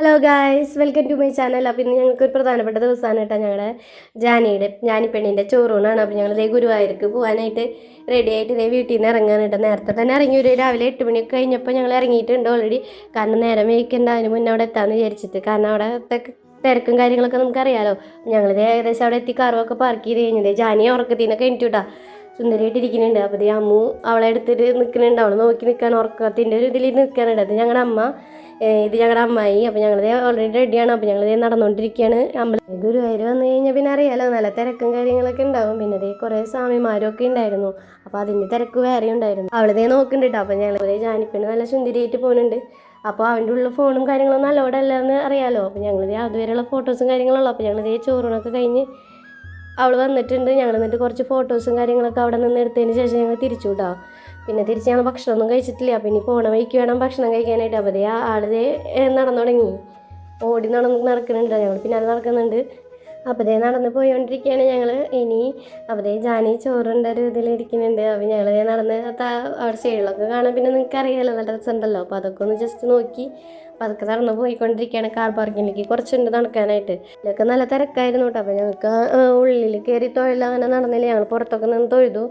Hello guys, welcome to my channel. അപ്പോൾ ഇന്ന് ഞങ്ങൾക്കൊരു പ്രധാനപ്പെട്ട ദിവസമാണ് കേട്ടോ. ഞങ്ങളുടെ ജാനിപ്പെണ്ണിൻ്റെ ചോറൂണാണ്. അപ്പോൾ ഞങ്ങൾ ഇതേ ഗുരുവായൂർക്ക് പോകാനായിട്ട് റെഡി ആയിട്ട് ഇതേ വീട്ടിൽ നിന്ന് ഇറങ്ങാൻ കേട്ടോ. നേരത്തെ തന്നെ ഇറങ്ങി ഒരു രാവിലെ 8 മണിയൊക്കെ കഴിഞ്ഞപ്പോൾ ഞങ്ങൾ ഇറങ്ങിയിട്ടുണ്ട് ഓൾറെഡി. കാരണം നേരം വൈകിക്കേണ്ട, അതിന് മുന്നേ അവിടെ എത്താമെന്ന് വിചാരിച്ചിട്ട്. കാരണം അവിടെ തിരക്കും കാര്യങ്ങളൊക്കെ നമുക്കറിയാമല്ലോ. ഞങ്ങളിത് ഏകദേശം അവിടെ എത്തി കാറുമൊക്കെ പാർക്ക് ചെയ്ത് കഴിഞ്ഞത് ജാനി ഉറക്കത്തിനൊക്കെ എണീറ്റുട്ടാ സുന്ദരിയായിട്ടിരിക്കുന്നുണ്ട്. അപ്പോൾ ഈ അമ്മു അവളെ എടുത്തിട്ട് നിൽക്കുന്നുണ്ട്. അവൾ നോക്കി നിൽക്കാൻ ഉറക്കത്തിൻ്റെ ഒരു ഇതിൽ നിൽക്കാനുണ്ട്. അത് ഞങ്ങളുടെ അമ്മ, ഇത് ഞങ്ങളുടെ അമ്മായി. അപ്പോൾ ഞങ്ങളിത് ഓൾറെഡി റെഡിയാണ്. അപ്പോൾ ഞങ്ങളിത് നടന്നുകൊണ്ടിരിക്കുകയാണ്. ഗുരുവായൂർ വന്നു കഴിഞ്ഞാൽ പിന്നെ അറിയാലോ, നല്ല തിരക്കും കാര്യങ്ങളൊക്കെ ഉണ്ടാവും. പിന്നെ ഇതേ കുറേ സ്വാമിമാരൊക്കെ ഉണ്ടായിരുന്നു. അപ്പോൾ അതിൻ്റെ തിരക്ക് വേറെ ഉണ്ടായിരുന്നു. അവളിതേ നോക്കുന്നുണ്ട്. അപ്പോൾ ഞങ്ങളിതേ ജാനിപ്പെണ്ണ് നല്ല സുന്ദരിയായിട്ട് പോകുന്നുണ്ട്. അപ്പോൾ അവൻ്റെ ഉള്ള ഫോണും കാര്യങ്ങളൊന്നും അലോഡല്ല എന്ന് അറിയാമല്ലോ. അപ്പോൾ ഞങ്ങളിതേ അതുവരെയുള്ള ഫോട്ടോസും കാര്യങ്ങളുള്ളൂ. അപ്പോൾ ഞങ്ങളിതേ ചോറൂണൊക്കെ കഴിഞ്ഞ് അവൾ വന്നിട്ടുണ്ട്. ഞങ്ങൾ എന്നിട്ട് കുറച്ച് ഫോട്ടോസും കാര്യങ്ങളൊക്കെ അവിടെ നിന്ന് എടുത്തതിന് ശേഷം ഞങ്ങൾ തിരിച്ചു വിട്ടാ. പിന്നെ തിരിച്ച് ഞങ്ങൾ ഭക്ഷണമൊന്നും കഴിച്ചിട്ടില്ല. അപ്പോൾ ഇനി പോണ വഴിക്ക് വേണം ഭക്ഷണം കഴിക്കാനായിട്ട്. അപ്പോൾ അതേ ആളിതേ നടന്നു തുടങ്ങി, ഓടി നടക്കുന്നുണ്ട്. ഞങ്ങൾ പിന്നെ അത് നടക്കുന്നുണ്ട്. അപ്പോൾ അതേ നടന്ന് പോയിക്കൊണ്ടിരിക്കുകയാണ് ഞങ്ങൾ. ഇനി അപ്പോൾ ജാനി ചോറുണ്ട് ഒരു ഇതിലിരിക്കുന്നുണ്ട്. അപ്പോൾ ഞങ്ങൾ നടന്ന് അവിടെ സൈഡിലൊക്കെ കാണാൻ പിന്നെ നിങ്ങൾക്ക് അറിയാമല്ലോ, നല്ല രസമുണ്ടല്ലോ. അപ്പോൾ അതൊക്കെ ഒന്ന് ജസ്റ്റ് നോക്കി അതൊക്കെ നടന്ന് പോയിക്കൊണ്ടിരിക്കുകയാണ്. കാർ പാർക്കിങ്ങിലേക്ക് കുറച്ചുണ്ട് നടക്കാനായിട്ട്. ഇതിലൊക്കെ നല്ല തിരക്കായിരുന്നു കേട്ടോ. അപ്പോൾ ഞങ്ങൾക്ക് ഉള്ളിൽ കയറി തൊഴിൽ അങ്ങനെ നടന്നില്ല. ഞങ്ങൾ പുറത്തൊക്കെ നിന്ന് തൊഴുതു.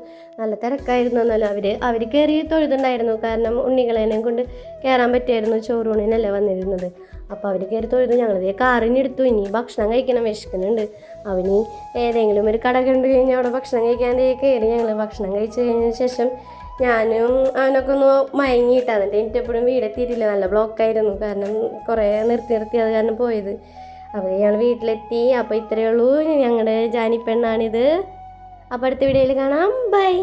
നല്ല തിരക്കായിരുന്നു. എന്നാലും അവർ കയറി തൊഴുതുണ്ടായിരുന്നു. കാരണം ഉണ്ണികളേനെയും കൊണ്ട് കയറാൻ പറ്റിയായിരുന്നു. ചോറൂണിനല്ലേ വന്നിരുന്നത്. അപ്പോൾ അവർ കയറി തൊഴുതു. ഞങ്ങളിതേ കാറിനെടുത്തു. ഇനി ഭക്ഷണം കഴിക്കണം, വിശക്കുന്നുണ്ട്. അവന് ഏതെങ്കിലും ഒരു കട കണ്ടു കഴിഞ്ഞാൽ അവിടെ ഭക്ഷണം കഴിക്കാൻ കയറി. ഞങ്ങൾ ഭക്ഷണം കഴിച്ച് കഴിഞ്ഞതിന് ശേഷം ഞാനും അവനൊക്കെ ഒന്ന് മയങ്ങിയിട്ടാണ്. എന്നിട്ട് എപ്പോഴും വീടെത്തിയിട്ടില്ല, നല്ല ബ്ലോക്കായിരുന്നു. കാരണം കുറേ നിർത്തി അത് കാരണം പോയത്. അപ്പോൾ ഞങ്ങൾ വീട്ടിലെത്തി. അപ്പോൾ ഇത്രയേ ഉള്ളൂ, ഞങ്ങളുടെ ജാനിപ്പെണ്ണാണിത്. അപ്പോൾ അടുത്ത വീഡിയോയിൽ കാണാം. ബൈ.